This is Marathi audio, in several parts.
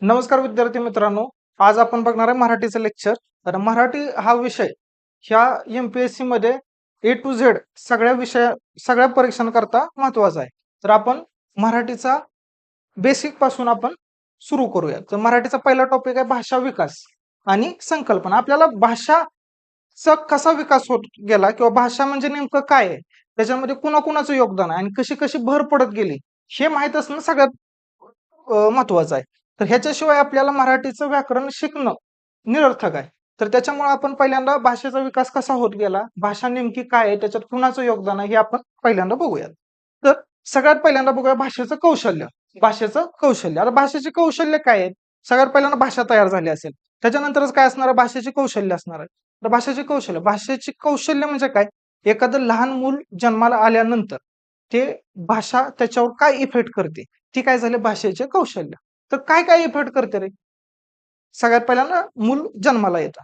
नमस्कार विद्यार्थी मित्रांनो. आज आपण बघणार आहे मराठीचं लेक्चर. तर मराठी हा विषय ह्या MPSC मध्ये A to Z सगळ्या परीक्षांकरता महत्वाचा आहे. तर आपण मराठीचा बेसिक पासून आपण सुरू करूया. तर मराठीचा पहिला टॉपिक आहे भाषा विकास आणि संकल्पना. आपल्याला भाषाचा कसा विकास होत गेला किंवा भाषा म्हणजे नेमकं काय आहे, त्याच्यामध्ये कुणाकुणाचं योगदान आहे आणि कशी कशी भर पडत गेली हे माहीत असणं सगळ्यात महत्वाचं आहे. तर ह्याच्याशिवाय आपल्याला मराठीचं व्याकरण शिकणं निरर्थक आहे. तर त्याच्यामुळे आपण पहिल्यांदा भाषेचा विकास कसा होत गेला, भाषा नेमकी काय आहे, त्याच्यात कुणाचं योगदान आहे हे आपण पहिल्यांदा बघूयात. तर सगळ्यात पहिल्यांदा बघूया भाषेचं कौशल्य. भाषेचं कौशल्य, आता भाषेचे कौशल्य काय आहेत? सगळ्यात पहिल्यांदा भाषा तयार झाली असेल, त्याच्यानंतरच काय असणार आहे? भाषेचे कौशल्य असणार आहे. तर भाषेचे कौशल्य म्हणजे काय? एखादं लहान मूल जन्माला आल्यानंतर ते भाषा त्याच्यावर काय इफेक्ट करते, ती काय झाले भाषेचे कौशल्य. तर काय काय इफेक्ट करते रे? सगळ्यात पहिल्यांदा मूल जन्माला येतं,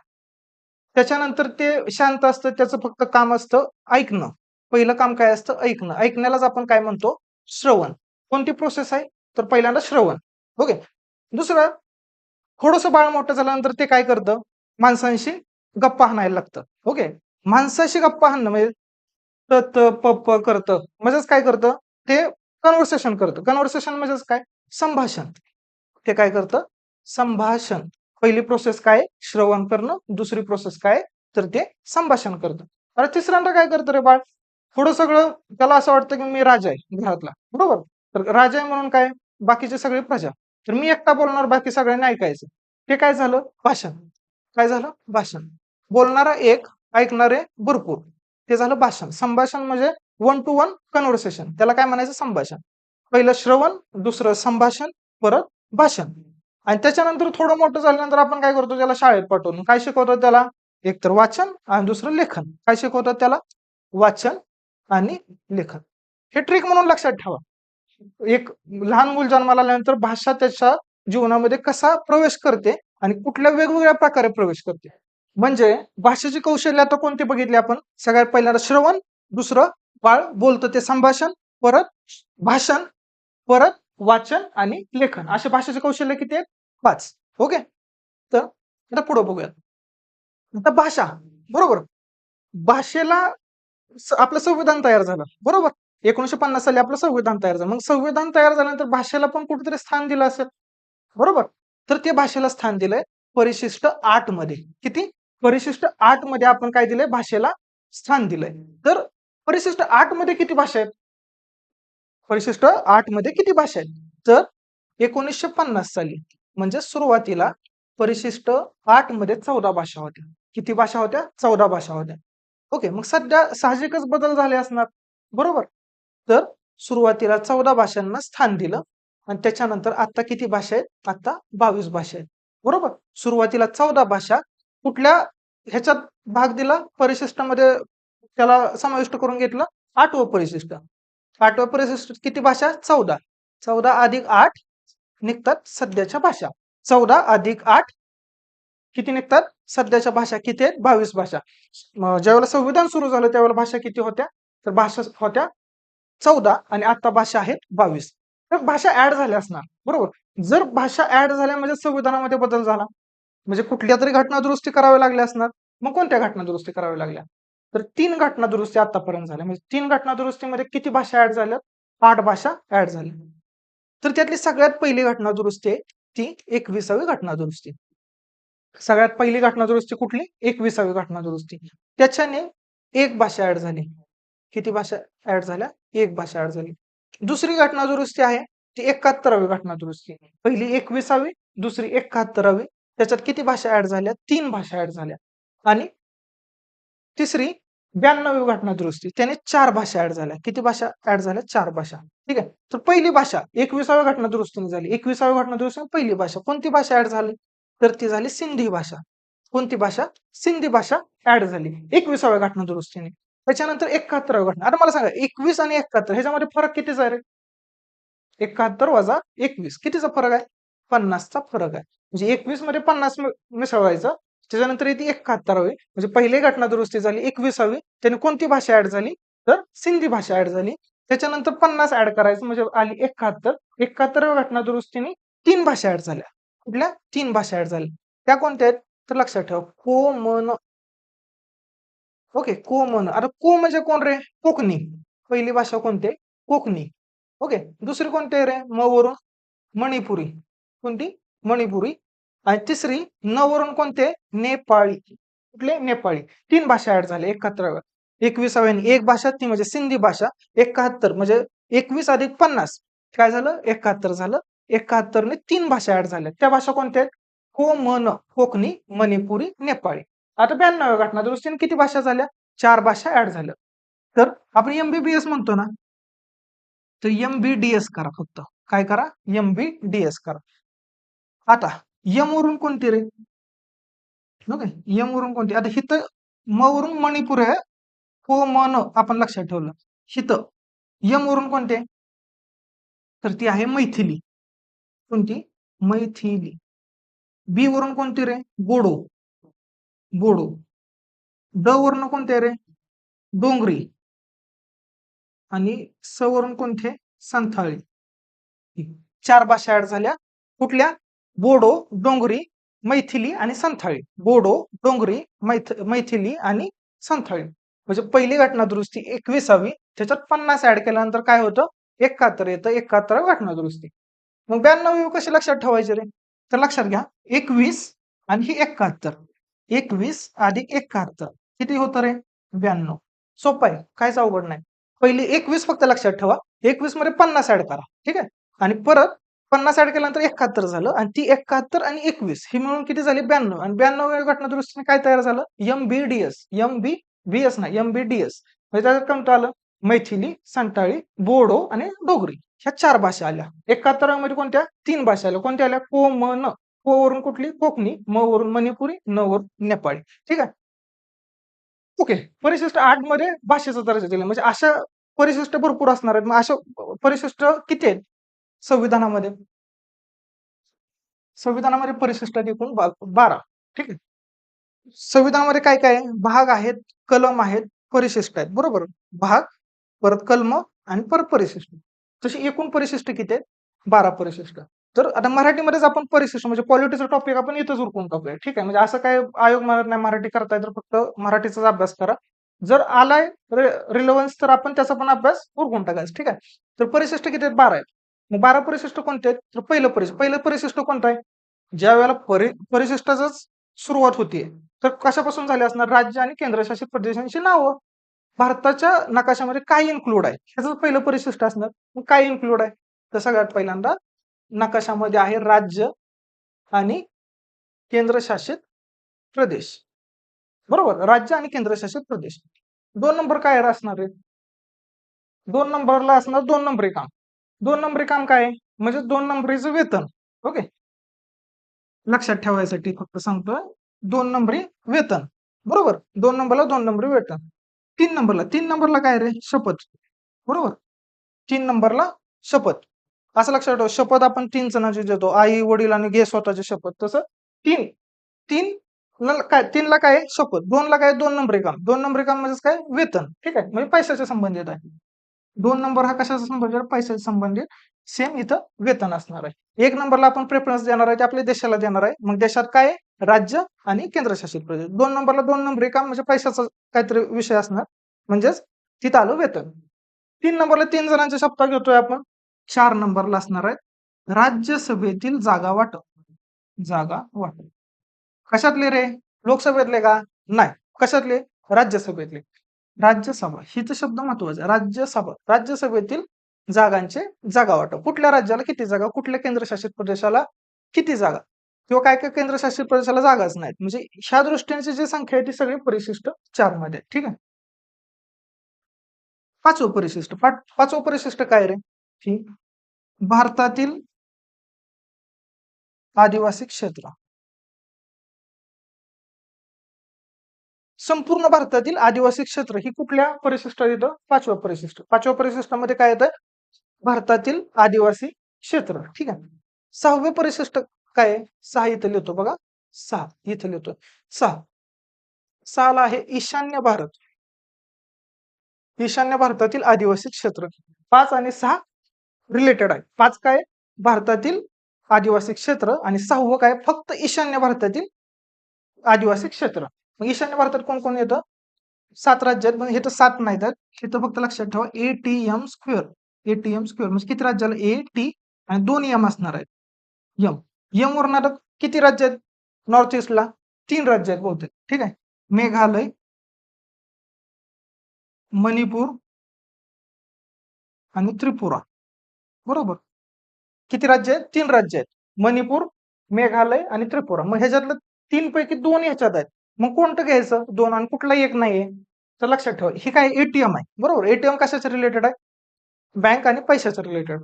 त्याच्यानंतर ते शांत असतं, त्याचं फक्त काम असतं ऐकणं. पहिलं काम काय असतं? ऐकणं. ऐकण्यालाच आपण काय म्हणतो? श्रवण. कोणती प्रोसेस आहे? तर पहिल्यांदा श्रवण. ओके. दुसरं, थोडंसं बाळ मोठं झाल्यानंतर ते काय करतं? माणसांशी गप्पा हाणायला लागतं. ओके. माणसाशी गप्पा हाणणं म्हणजे त त प प करतं म्हणजेच काय करतं? ते कन्व्हर्सेशन करतं. कन्व्हर्सेशन म्हणजेच काय? संभाषण. ते काय करतं? संभाषण. पहिली प्रोसेस काय? श्रवण करणं. दुसरी प्रोसेस काय? तर ते संभाषण करतं. आणि तिसऱ्यांदा काय करतं रे बाळ? थोडं सगळं त्याला असं वाटतं की मी राजा आहे घरातला, बरोबर? तर राजा आहे म्हणून काय? बाकीचे सगळे प्रजा. तर मी एकटा बोलणार, बाकी सगळ्यांनी ऐकायचं. ते काय झालं? भाषण. काय झालं? भाषण. बोलणारा एक, ऐकणारे भरपूर. ते झालं भाषण. संभाषण म्हणजे वन टू वन कन्व्हर्सेशन. त्याला काय म्हणायचं? संभाषण. पहिलं श्रवण, दुसरं संभाषण, परत भाषण. आणि त्याच्यानंतर थोडं मोठं झाल्यानंतर आपण काय करतो? त्याला शाळेत पाठवून काय शिकवतात त्याला? एक तर वाचन आणि दुसरं लेखन. काय शिकवतात त्याला? वाचन आणि लेखन. हे ट्रिक म्हणून लक्षात ठेवा. एक लहान मूल जन्माला आल्यानंतर भाषा त्याच्या जीवनामध्ये कसा प्रवेश करते आणि कुठल्या वेगवेगळ्या प्रकारे प्रवेश करते. म्हणजे भाषेची कौशल्य आता कोणते बघितले आपण? सगळ्यात पहिल्यांदा श्रवण, दुसरं बाळ बोलतं ते संभाषण, परत भाषण, परत वाचन आणि लेखन. असे भाषेचे कौशल्य किती आहेत? 5. ओके. तर आता पुढे बघूयात. आता भाषा, बरोबर. भाषेला आपलं संविधान तयार झालं, बरोबर. 1950 साली आपलं संविधान तयार झालं. मग संविधान तयार झाल्यानंतर भाषेला पण कुठेतरी स्थान दिलं असेल, बरोबर. तर ते भाषेला स्थान दिलंय परिशिष्ट 8 मध्ये. किती? परिशिष्ट 8 मध्ये आपण काय दिलंय? भाषेला स्थान दिलंय. तर परिशिष्ट 8 मध्ये किती भाषा आहेत? परिशिष्ट 8 मध्ये किती भाषा आहेत? तर 1950 साली म्हणजे सुरुवातीला परिशिष्ट 8 मध्ये 14 भाषा होत्या. किती भाषा होत्या? 14 भाषा होत्या. ओके. मग सध्या साहजिकच बदल झाले असणार, बरोबर. तर सुरुवातीला 14 भाषांना स्थान दिलं आणि त्याच्यानंतर आता किती भाषा आहेत? आता 22 भाषा आहेत, बरोबर. सुरुवातीला 14 भाषा, कुठल्या ह्याच्यात भाग दिला? परिशिष्टामध्ये त्याला समाविष्ट करून घेतलं 8वं परिशिष्ट. 8व्या परिशिष्टात किती भाषा? 14. 14 अधिक 8 निघतात सध्याच्या भाषा. 14 अधिक 8 किती निघतात? सध्याच्या भाषा किती आहेत? 22 भाषा. ज्यावेळेला संविधान सुरू झालं त्यावेळेला भाषा किती होत्या? तर भाषा होत्या 14 आणि आता भाषा आहेत 22. तर भाषा ऍड झाल्या असणार, बरोबर. जर भाषा ऍड झाल्या म्हणजे संविधानामध्ये बदल झाला, म्हणजे कुठल्या तरी घटना दुरुस्ती कराव्या लागल्या असणार. मग कोणत्या घटना दुरुस्ती कराव्या लागल्या? तर 3 घटना दुरुस्ती आतापर्यंत झाल्या. म्हणजे 3 घटना दुरुस्तीमध्ये किती भाषा ऍड झाल्या? 8 भाषा ऍड झाल्या. तर त्यातली सगळ्यात पहिली घटना दुरुस्ती आहे ती 21वी घटना दुरुस्ती. सगळ्यात पहिली घटना दुरुस्ती कुठली? 21वी घटना दुरुस्ती. त्याच्याने एक भाषा ऍड झाली. किती भाषा ऍड झाल्या? एक भाषा ऍड झाली. दुसरी घटना दुरुस्ती आहे ती 71वी घटना दुरुस्ती. पहिली 21वी, दुसरी 71वी. त्याच्यात किती भाषा ऍड झाल्या? 3 भाषा ऍड झाल्या. आणि तिसरी 92वी घटना दुरुस्ती, त्याने 4 भाषा ऍड झाल्या. किती भाषा ऍड झाल्या? 4 भाषा. ठीक आहे. तर पहिली भाषा 21व्या घटना दुरुस्तीने झाली. 21व्या घटना दुरुस्तीने पहिली भाषा कोणती भाषा ऍड झाली? तर ती झाली सिंधी भाषा. कोणती भाषा? सिंधी भाषा ऍड झाली 21व्या घटना दुरुस्तीने. त्याच्यानंतर 71व्या घटना. आता मला सांगा 21 आणि 71 ह्याच्यामध्ये फरक कितीचा आहे रे? 71 वजा 21 कितीचा फरक आहे? 50चा फरक आहे. म्हणजे 21 मध्ये 50 मिसळवायचं. त्याच्यानंतर येते 71वी, म्हणजे पहिली घटना दुरुस्ती झाली 21वी. त्याने कोणती भाषा ऍड झाली? तर सिंधी भाषा ऍड झाली. त्याच्यानंतर 50 ऍड करायचं म्हणजे आली 71. 71व्या घटना दुरुस्तीने 3 भाषा ऍड झाल्या. कुठल्या 3 भाषा ऍड झाल्या. त्या कोणत्या आहेत तर लक्षात ठेवा कोमन. Okay common. आता को म्हणजे कोण रे कोकणी. पहिली भाषा कोणती आहे? कोकणी. ओके दुसरी कोणती आहे रे म वरून मणिपुरी. कोणती मणिपुरी. आणि तिसरी न वरून कोणते नेपाळी. कुठले नेपाळी. 3 भाषा ऍड झाल्या 71व्या 21व्याने एक भाषा ती म्हणजे सिंधी भाषा 71 म्हणजे 21 अधिक 50 काय झालं 71 झालं. 71 ने 3 भाषा ऍड झाल्या. त्या भाषा कोणत्या आहेत कोमन कोकणी मणिपुरी नेपाळी. आता 92व्या घटना दुरुस्तीने किती भाषा झाल्या 4 भाषा ऍड झाल्या. तर आपण एमबीबीएस म्हणतो ना तर एमबीडीएस करा फक्त. काय करा एमबीडीएस करा. आता यम वरून कोणती रे ओके यम वरून कोणती आता हिथं म वरून मणिपूर आहे. को मन आपण लक्षात ठेवलं. हिथं यम वरून कोणते तर ती आहे मैथिली. कोणती मैथिली. बी वरून कोणती रे बोडो. बोडो. ड वरून कोणते रे डोंगरी. आणि स वरून कोणते संथाळी. 4 भाषा ऍड झाल्या. कुठल्या बोडो डोंगरी मैथिली आणि संथाळी. बोडो डोंगरी मैथिली आणि संथाळी. म्हणजे पहिली घटना दुरुस्ती 21वी त्याच्यात 50 ऍड केल्यानंतर काय होतं 71 येतं 71 घटना दुरुस्ती. मग 92 कशी लक्षात ठेवायचे रे तर लक्षात घ्या 21 आणि ही 71. 21 अधिक 71 किती होतं रे 92. सोपं आहे काहीच अवघड नाही. पहिली 21 फक्त लक्षात ठेवा 21 मध्ये 50 ऍड करा ठीक आहे. आणि परत 50 ऍड केल्यानंतर 71 झालं आणि ती 71 आणि 21 ही मिळून किती झाली 92 आणि 92 घटना दुरुस्तीने काय तयार झालं एमबीडीएस. एमबीबीएस नाही एमबीडीएस. म्हणजे त्याच्यात कोणतं आलं मैथिली संताळी बोडो आणि डोगरी ह्या 4 भाषा आल्या. 71 मध्ये कोणत्या 3 भाषा आल्या. कोणत्या आल्या कोमन. को वरून कुठली कोकणी म वरून मणिपुरी न वरून नेपाळी. ठीक आहे. ओके परिशिष्ट 8 मध्ये भाषेचा दर्जा दिला म्हणजे अशा परिशिष्ट भरपूर असणार आहेत. मग अशा परिशिष्ट किती आहेत संविधानामध्ये. संविधानामध्ये परिशिष्ट एकूण 12. ठीक आहे. संविधानामध्ये काय काय आहे भाग आहेत कलम आहेत परिशिष्ट आहेत बरोबर. भाग परत कलम आणि परत परिशिष्ट. तशी एकूण परिशिष्ट किती आहेत 12 परिशिष्ट. तर आता मराठीमध्येच आपण परिशिष्ट म्हणजे पॉलिटीचा टॉपिक आपण इथंच उरकून टाकूया. ठीक आहे म्हणजे असं काय आयोग म्हणत नाही मराठी करताय तर फक्त मराठीचाच अभ्यास करा. जर आलाय रिलेव्हन्स तर आपण त्याचा पण अभ्यास उरकून टाकायचा. ठीक आहे. तर परिशिष्ट किती आहेत 12 आहेत. मग 12 परिशिष्ट कोणते आहेत तर पहिलं परिशिष्ट कोणतं आहे ज्या वेळेला परिशिष्टाच सुरुवात होतीये तर कशापासून झाले असणार राज्य आणि केंद्रशासित प्रदेशांची नावं. भारताच्या नकाशामध्ये काय इन्क्लूड आहे ह्याचं पहिलं परिशिष्ट असणार. मग काय इन्क्लूड आहे तर सगळ्यात पहिल्यांदा नकाशामध्ये आहे राज्य आणि केंद्रशासित प्रदेश. बरोबर राज्य आणि केंद्रशासित प्रदेश. 2 नंबर काय असणार आहे 2 नंबरला असणार 2 नंबरी काम. 2 नंबरी काम काय आहे म्हणजे 2 नंबरीचं वेतन. ओके लक्षात ठेवायसाठी फक्त सांगतोय 2 नंबरी वेतन. बरोबर 2 नंबरला 2 नंबरी वेतन. 3 नंबरला काय रे शपथ. बरोबर 3 नंबरला शपथ. असं लक्षात ठेवा शपथ आपण 3 जणांची देतो आई वडील आणि घे स्वतःची शपथ तसं 3 3 काय 3ला काय शपथ 2ला काय 2 नंबरी काम. 2 नंबरी काम म्हणजे काय वेतन. ठीक आहे म्हणजे पैशाच्या संबंधित आहे. 2 नंबर हा कशाचा संबंधित पैशाच्या संबंधित. सेम इथं वेतन असणार आहे. 1 नंबरला आपण प्रेफरन्स देणार आहे ते आपल्या देशाला देणार आहे. मग देशात काय राज्य आणि केंद्रशासित प्रदेश. 2 नंबरला 2 नंबरी काम म्हणजे पैशाचा काहीतरी विषय असणार म्हणजेच तिथं आलं वेतन. 3 नंबरला 3 जणांच्या शपथ घेतोय आपण. 4 नंबरला असणार आहे राज्यसभेतील जागा वाटप. जागा वाटप कशातले रे लोकसभेतले का नाही कशातले राज्यसभेतले. राज्यसभा हिचा शब्द महत्वाचा आहे. राज्यसभा राज्यसभेतील जागांचे जागा वाटप. कुठल्या राज्याला किती जागा कुठल्या केंद्रशासित प्रदेशाला किती जागा किंवा काय काय केंद्रशासित प्रदेशाला जागाच नाहीत म्हणजे ह्या दृष्टीने जी संख्या आहे ती सगळी परिशिष्ट 4 मध्ये. ठीक आहे. 5वं परिशिष्ट 5वं परिशिष्ट काय रे ही भारतातील आदिवासी क्षेत्र. संपूर्ण भारतातील आदिवासी क्षेत्र ही कुठल्या परिशिष्टात येतं 5व्या परिशिष्ट. 5व्या परिशिष्टामध्ये काय येतं भारतातील आदिवासी क्षेत्र. ठीक आहे. 6वे परिशिष्ट काय आहे 6 इथं लिहितो बघा 6 इथं लिहितो 6. 6ला आहे ईशान्य भारत. ईशान्य भारतातील आदिवासी क्षेत्र. 5 आणि 6 रिलेटेड आहे. 5 काय भारतातील आदिवासी क्षेत्र आणि 6वं काय फक्त ईशान्य भारतातील आदिवासी क्षेत्र. मग ईशान्य भारतात कोण कोण येतं? 7 राज्य आहेत. मग हे तर 7 नाही तर इथं फक्त लक्षात ठेवा ATM स्क्वेअर. ATM स्क्वेअर म्हणजे किती राज्याला A, T आणि 2 एम असणार आहेत. एम. एम वरून आता किती राज्य आहेत नॉर्थ ईस्टला? 3 राज्य आहेत बहुतेक. ठीक आहे. मेघालय, मणिपूर आणि त्रिपुरा. बरोबर. किती राज्य आहेत? 3 राज्य आहेत. मणिपूर, मेघालय आणि त्रिपुरा. मग ह्याच्यातलं 3 पैकी 2 ह्याच्यात आहेत. मग कोणतं घ्यायचं? 2 आणि कुठलाही एक नाहीये. तर लक्षात ठेवा हे काय एटीएम आहे. बरोबर. एटीएम कशाच्या रिलेटेड आहे? बँक आणि पैशाच्या रिलेटेड.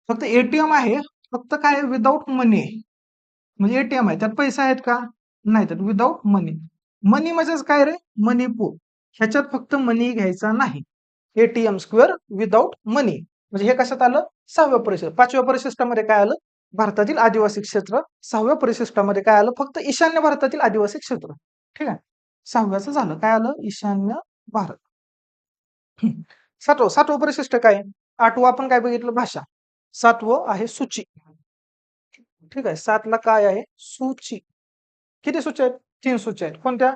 फक्त एटीएम आहे, फक्त काय विदाऊट मनी. म्हणजे एटीएम आहे त्यात पैसे आहेत का? नाही तर विदाऊट मनी. मनी म्हणजेच काय रे? मणिपूर. ह्याच्यात फक्त मनी घ्यायचा नाही. एटीएम स्क्वेअर विदाऊट मनी. म्हणजे हे कशात आलं? 6व्या परिशिष्ट. 5व्या परिशिष्टामध्ये काय आलं? भारतातील आदिवासी क्षेत्र. 6व्या परिशिष्टामध्ये काय आलं? फक्त ईशान्य भारतातील आदिवासी क्षेत्र. ठीक आहे. 6व्याचं झालं. काय आलं? ईशान्य भारत. 7वं परिशिष्ट काय? 8वं आपण काय बघितलं? भाषा. 7वं आहे सूची. ठीक आहे. 7ला काय आहे? सूची. किती सूची आहेत? 3 सूची आहेत. कोणत्या?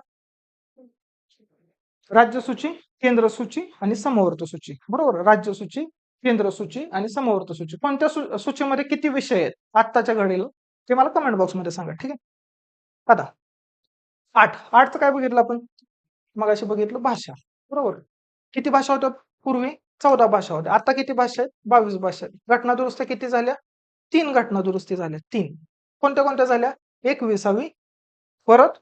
राज्य सूची, केंद्र सूची आणि समवर्त सूची. बरोबर. राज्य सूची, केंद्र सूची आणि समवर्त सूची. कोणत्या सूचीमध्ये किती विषय आहेत आत्ताच्या घडीला ते मला कमेंट बॉक्समध्ये सांगा. ठीक आहे. आता 8चं काय बघितलं आपण? मगाशी बघितलं भाषा. बरोबर. किती भाषा होत्या पूर्वी? 14 भाषा होत्या. आता किती भाषा आहेत? 22 भाषा आहेत. घटना दुरुस्त्या किती झाल्या? 3 घटना दुरुस्ती झाल्या. 3. कोणत्या कोणत्या झाल्या? 21वी, परत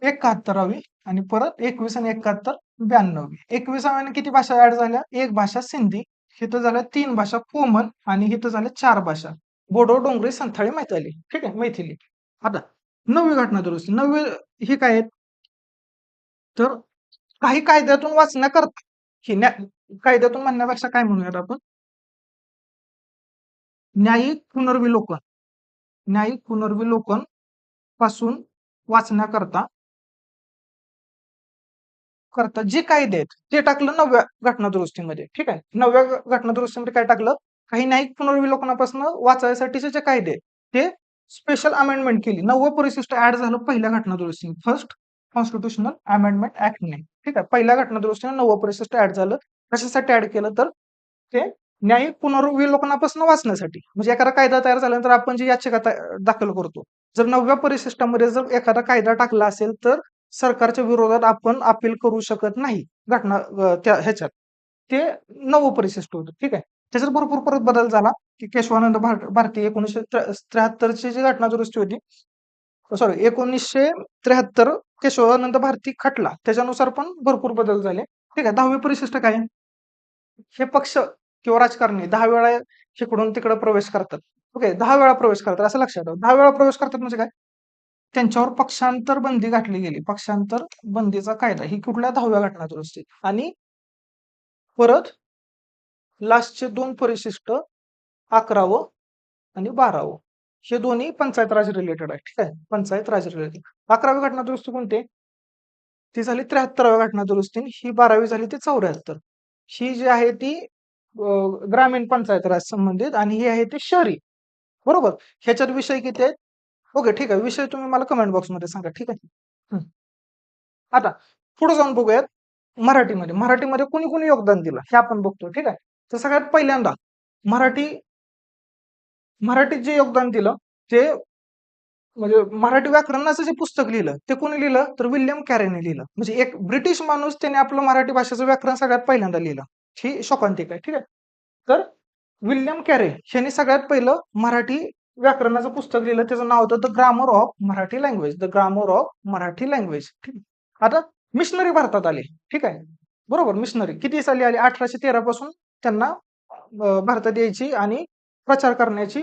71वी आणि परत 21 आणि 71 92वी. 21व्याने किती भाषा ऍड झाल्या? एक भाषा सिंधी. इथं झाल्या 3 भाषा कोमन आणि इथं झाल्या 4 भाषा बोडो, डोंगरी, संथाळी, मैथिली. ठीक आहे. मैथिली. आता 9वी घटना दुरुस्ती. 9वी ही काय आहेत? तर काही कायद्यातून वाचण्याकरता ही कायद्यातून म्हणण्यापेक्षा काय म्हणूयात आपण? न्यायिक पुनर्विलोकन. न्यायिक पुनर्विलोकन पासून वाचण्याकरता जे कायदे आहेत ते टाकलं 9व्या घटना दुरुस्तीमध्ये. ठीक आहे. 9व्या घटना दुरुस्तीमध्ये काय टाकलं? काही न्यायिक पुनर्विलोकनापासून वाचायसाठीचे जे कायदे आहेत ते स्पेशल अमेंडमेंट केली. 9वं परिशिष्ट ऍड झालं पहिल्या घटना दुरुस्तीने. फर्स्ट कॉन्स्टिट्युशनल अमेंडमेंट ऍक्टने. ठीक आहे. पहिल्या घटना दुरुस्तीने 9वं परिशिष्ट ऍड झालं. कशासाठी ऍड केलं? तर ते न्यायिक पुनर्विलोकनापासून वाचण्यासाठी. म्हणजे एखादा कायदा तयार झाल्यानंतर आपण जी याचिका दाखल करतो, जर 9व्या परिशिष्टामध्ये जर एखादा कायदा टाकला असेल तर सरकारच्या विरोधात आपण अपील करू शकत नाही. घटना त्या ह्याच्यात ते 9वं परिशिष्ट होतं. ठीक आहे. त्याच्यात भरपूर परत बदल झाला की केशवानंद भारती 1973 ची घटना दुरुस्ती होती. सॉरी 1973 केशवानंद भारती खटला त्याच्यानुसार पण भरपूर बदल झाले. ठीक आहे. 10वी परिशिष्ट काय आहे? हे पक्ष किंवा राजकारणी 10 वेळा इकडून तिकडे प्रवेश करतात. ओके. 10 वेळा प्रवेश करतात असं लक्षात ठेवा. 10 वेळा प्रवेश करतात म्हणजे काय? त्यांच्यावर पक्षांतर बंदी घातली गेली. पक्षांतर बंदीचा कायदा ही कुठल्या 10व्या घटना दुरुस्तीत. आणि परत लास्टचे 2 परिशिष्ट 11वं आणि 12वं हे दोन्ही पंचायत राज रिलेटेड आहे. ठीक आहे. पंचायत राज रिलेटेड. 11वी घटना दुरुस्ती कोणती? ती झाली 73व्या घटना दुरुस्ती. ही 12वी झाली ती 74. ही जी आहे ती ग्रामीण पंचायत राज संबंधित आणि ही आहे ती शहरी. बरोबर. ह्याच्यात विषय किती आहेत? ओके. ठीक आहे. विषय तुम्ही मला कमेंट बॉक्समध्ये सांगा. ठीक आहे. आता पुढे जाऊन बघूयात मराठीमध्ये. मराठीमध्ये कोणी कोणी योगदान दिलं हे आपण बघतो. ठीक आहे. तर सगळ्यात पहिल्यांदा मराठीत जे योगदान दिलं ते म्हणजे मराठी व्याकरणाचं जे पुस्तक लिहिलं ते कोणी लिहिलं? तर विल्यम कॅरेने लिहिलं. म्हणजे एक ब्रिटिश माणूस त्याने आपलं मराठी भाषेचं व्याकरण सगळ्यात पहिल्यांदा लिहिलं. ही शोकांतिका आहे. ठीक आहे. तर विल्यम कॅरे यांनी सगळ्यात पहिलं मराठी व्याकरणाचं पुस्तक लिहिलं. त्याचं नाव होतं the grammar of Marathi language. The grammar of Marathi language. ठीक आहे. आता मिशनरी भारतात आले. ठीक आहे. बरोबर. मिशनरी किती साली आले? 1813 पासून त्यांना भारतात यायची आणि प्रचार करण्याची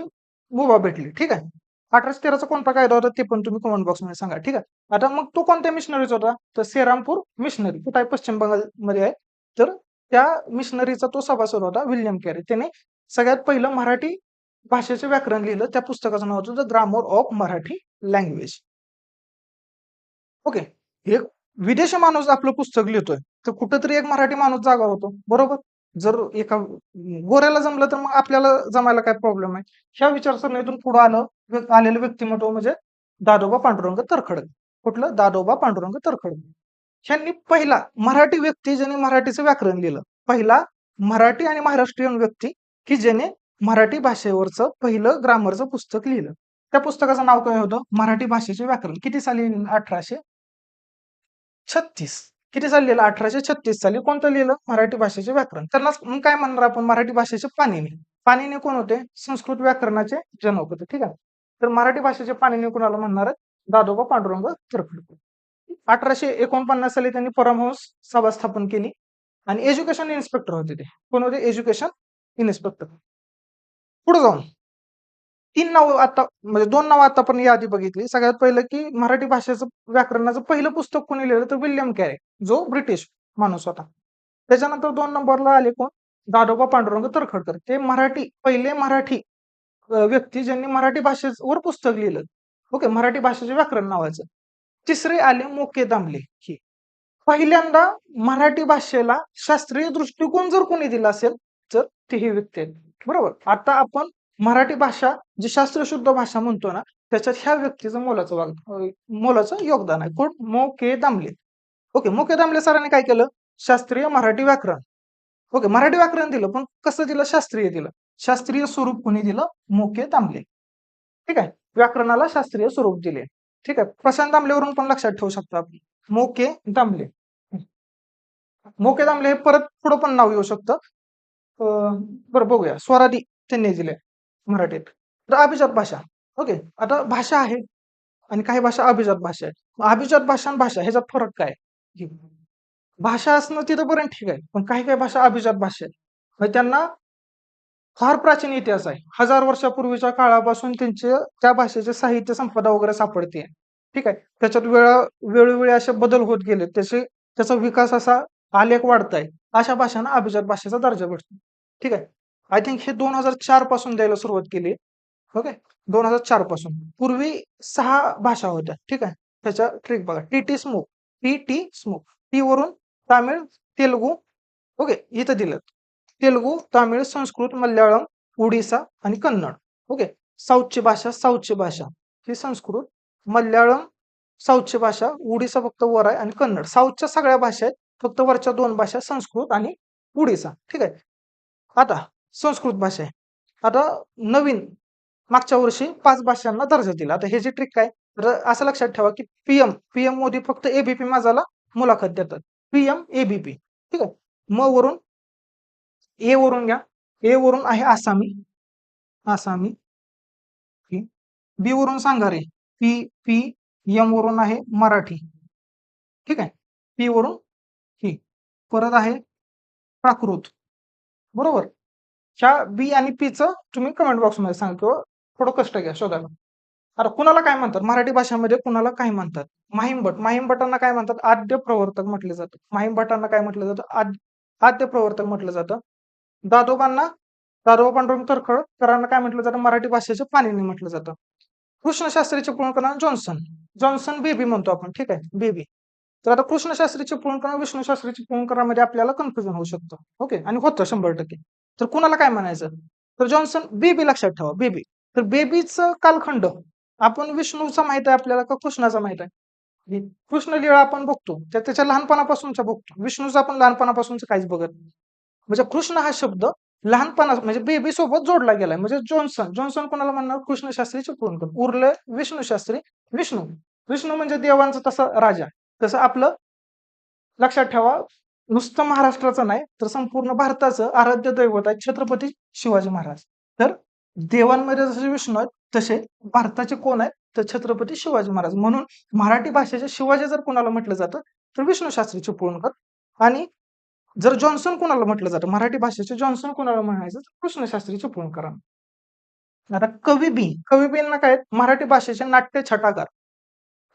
मुभा भेटली. ठीक आहे. 1813चा कोणता कायदा होता ते पण तुम्ही कमेंट बॉक्समध्ये सांगा. ठीक आहे. आता मग तो कोणत्या मिशनरीचा होता? तर सेरामपूर मिशनरी. कुठं आहे? पश्चिम बंगालमध्ये आहे. तर त्या मिशनरीचा तो सभासद होता विल्यम कॅरे. त्याने सगळ्यात पहिलं मराठी भाषेचे व्याकरण लिहिलं. त्या पुस्तकाचं नाव होतं the grammar of Marathi language. Okay. एक विदेशी माणूस आपलं पुस्तक लिहितोय तर कुठंतरी एक मराठी माणूस जागा होतो. बरोबर. जर एका गोऱ्याला जमलं तर मग आपल्याला जमायला काय प्रॉब्लेम आहे. ह्या विचारसरणीतून पुढे आलेलं व्यक्तिमत्व म्हणजे दादोबा पांडुरंग तरखडक. कुठलं? दादोबा पांडुरंग तरखडक. ह्यांनी पहिला मराठी व्यक्ती ज्याने मराठीचं व्याकरण लिहिलं. पहिला मराठी आणि महाराष्ट्रीयन व्यक्ती की ज्याने मराठी भाषेवरचं पहिलं ग्रामरचं पुस्तक लिहिलं. त्या पुस्तकाचं नाव काय होतं? मराठी भाषेचे व्याकरण. किती साली लिहिलं? 1836. किती साली लिहिलं? 1836 साली. कोणतं लिहिलं? मराठी भाषेचे व्याकरण. त्यांनाच मग काय म्हणणार आपण? मराठी भाषेचे पाणिनी. पाणिनी कोण होते? संस्कृत व्याकरणाचे जनक होते. ठीक आहे. तर मराठी भाषेचे पाणिनी कोणाला म्हणणार आहेत? दादोबा पांडुरंग तरखडकर. 1849 साली त्यांनी परमहंस सभा स्थापन केली आणि एज्युकेशन इन्स्पेक्टर होते ते. कोण होते? Education inspector. पुढे जाऊन 3 नावं आता म्हणजे 2 नावं आता आपण यादी बघितली. सगळ्यात पहिलं की मराठी भाषेचं व्याकरणाचं पहिलं पुस्तक कोणी लिहिलं? तर विल्यम कॅरे, जो ब्रिटिश माणूस होता. त्याच्यानंतर 2 नंबरला आले कोण? दादोबा पांडुरंग तरखडकर. ते पहिले मराठी व्यक्ती ज्यांनी मराठी भाषेवर पुस्तक लिहिलं. ओके, मराठी भाषेचे व्याकरण नावाचं. तिसरे आले मोके दामले ही. पहिल्यांदा मराठी भाषेला शास्त्रीय दृष्टिकोन जर कोणी दिला असेल तर ते हे व्यक्ती आहेत. बरोबर. आता आपण मराठी भाषा जी शास्त्रशुद्ध भाषा म्हणतो ना, त्याच्यात ह्या व्यक्तीचं मोलाचं योगदान आहे. कोण? मो के दामले. ओके, मो के दामले सरांनी काय केलं? शास्त्रीय मराठी व्याकरण. ओके, मराठी व्याकरण दिलं, पण कसं दिलं? शास्त्रीय दिलं. शास्त्रीय स्वरूप कोणी दिलं? मो के दामले. ठीक आहे. व्याकरणाला शास्त्रीय स्वरूप दिले. ठीक आहे. प्रशांत दामलेवरून पण लक्षात ठेवू शकतो आपण. मो के दामले. मोके दामले हे परत पुढं पण नाव येऊ शकतं. बरं, बघूया. स्वरादी त्यांनी दिले मराठीत. तर अभिजात भाषा. ओके, आता भाषा आहे आणि काही भाषा अभिजात भाषा आहे. अभिजात भाषा आणि भाषा ह्याच्यात फरक काय? भाषा असणं तिथं पर्यंत ठीक आहे, पण काही काही भाषा अभिजात भाषा आहेत. म्हणजे त्यांना फार प्राचीन इतिहास आहे. 1000 वर्षापूर्वीच्या काळापासून त्या भाषेचे साहित्य संपदा वगैरे सापडते. ठीक आहे. त्याच्यात वेळोवेळी असे बदल होत गेले. त्याचा विकास असा आलेख वाढताय. अशा भाषांना अभिजात भाषेचा दर्जा भेटतो. ठीक आहे. आय थिंक हे 2004 पासून द्यायला सुरुवात केली. ओके. 2004 पासून. पूर्वी 6 भाषा होत्या. ठीक आहे. त्याच्या ट्रिक बघा. T smoke. टी वरून तामिळ, तेलुगू. ओके. इथं दिलं. तेलुगू, तामिळ, संस्कृत, मल्याळम, ओडिसा आणि कन्नड. ओके. साऊथची भाषा ही संस्कृत, मल्याळम साऊथची भाषा, ओडिसा फक्त वर आहे आणि कन्नड. साऊथच्या सगळ्या भाषा आहेत, फक्त वरच्या 2 भाषा संस्कृत आणि ओडिसा. ठीक आहे. आता संस्कृत भाषा आहे. आता नवीन मागच्या वर्षी 5 भाषांना दर्जा दिला. आता ह्याची ट्रिक काय? तर असं लक्षात ठेवा की पीएम मोदी फक्त एबीपी माझाला मुलाखत देतात. PM ABP. ठीक आहे. वरून ए वरून घ्या. ए वरून आहे आसामी. बी वरून सांगारे. पी एम वरून आहे मराठी. ठीक आहे. पी वरून ही. परत आहे प्राकृत. बरोबर. ह्या बी आणि पी चं तुम्ही कमेंट बॉक्समध्ये सांगा किंवा थोडं कष्ट घ्या शोधायला. आता कुणाला काय म्हणतात? मराठी भाषेमध्ये कुणाला काय म्हणतात? माहिमभटांना काय म्हणतात? आद्य प्रवर्तक म्हटले जातं. माहिमभटांना काय म्हटलं जातं? आद्य प्रवर्तक म्हटलं जातं. दादोबा पांडुरंग तरखडकरांना काय म्हटलं जातं? मराठी भाषेचे पाणिनी म्हटलं जातं. कृष्णशास्त्रीचे पूर्ण जॉन्सन बेबी म्हणतो आपण. ठीक आहे, बेबी. तर आता कृष्णशास्त्रीचे पूर्ण विष्णूशास्त्रीचे पूर्णकरामध्ये आपल्याला कन्फ्युजन होऊ शकतं. ओके, आणि होतं 100%. तर कुणाला काय म्हणायचं? तर जॉन्सन बेबी लक्षात ठेवा, बेबी. तर बेबीचं कालखंड आपण विष्णूचा माहित आहे आपल्याला का कृष्णाचा माहित आहे? कृष्ण लीळा आपण बघतो, त्याच्या लहानपणापासूनच्या बघतो. विष्णूचा आपण लहानपणापासूनच काहीच बघत नाही. म्हणजे कृष्ण हा शब्द लहानपणा म्हणजे बेबी सोबत जोडला गेलाय. म्हणजे जॉन्सन कोणाला म्हणणार? कृष्णशास्त्रीचे पूर्ण. उरले विष्णूशास्त्री. विष्णू विष्णू म्हणजे देवांचा तसा राजा. तसं आपलं लक्षात ठेवा, नुसतं महाराष्ट्राचं नाही तर संपूर्ण भारताचं आराध्य दैवत आहे छत्रपती शिवाजी महाराज. तर देवांमध्ये जसे विष्णू आहेत तसे भारताचे कोण आहेत? तर छत्रपती शिवाजी महाराज. म्हणून मराठी भाषेचे शिवाजी जर कोणाला म्हटलं जातं तर विष्णू शास्त्रीचे पूर्णकर. आणि जर जॉन्सन कोणाला म्हटलं जातं मराठी भाषेचे जॉन्सन कोणाला म्हणायचं तर कृष्णशास्त्रीचे पूर्णकरांना. आता कवी बींना काय आहेत? मराठी भाषेचे नाट्य छटाकार.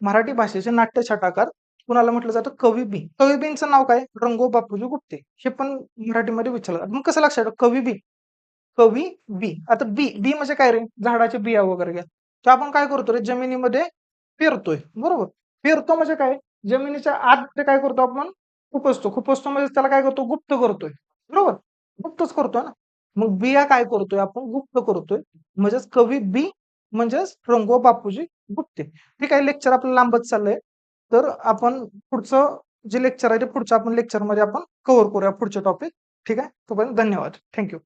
मराठी भाषेचे नाट्य छटाकार कुणाला म्हटलं जातं? कवी बींचं नाव काय? रंगो बापूजी गुप्ते. हे पण मराठीमध्ये विचारलं. मग कसं लक्षात? कवी बी. आता बी म्हणजे काय रे? झाडाचे बिया वगैरे घ्या. तर आपण काय करतो रे? जमिनीमध्ये पेरतोय. बरोबर. पेरतो म्हणजे काय? जमिनीच्या आत ते काय करतो आपण? खुपसतो म्हणजे त्याला काय करतो? गुप्त करतोय. बरोबर. गुप्तच करतोय ना. मग बिया काय करतोय आपण? गुप्त करतोय. म्हणजेच कवी बी म्हणजेच रंगो बापूजी गुप्ते. ठीक आहे, लेक्चर आपलं लांबत चाललंय. तर आपण पुढचं जे लेक्चर आहे ते पुढच्या आपण लेक्चरमध्ये आपण कव्हर करूया पुढचे टॉपिक. ठीक आहे. तोपर्यंत धन्यवाद. Thank you.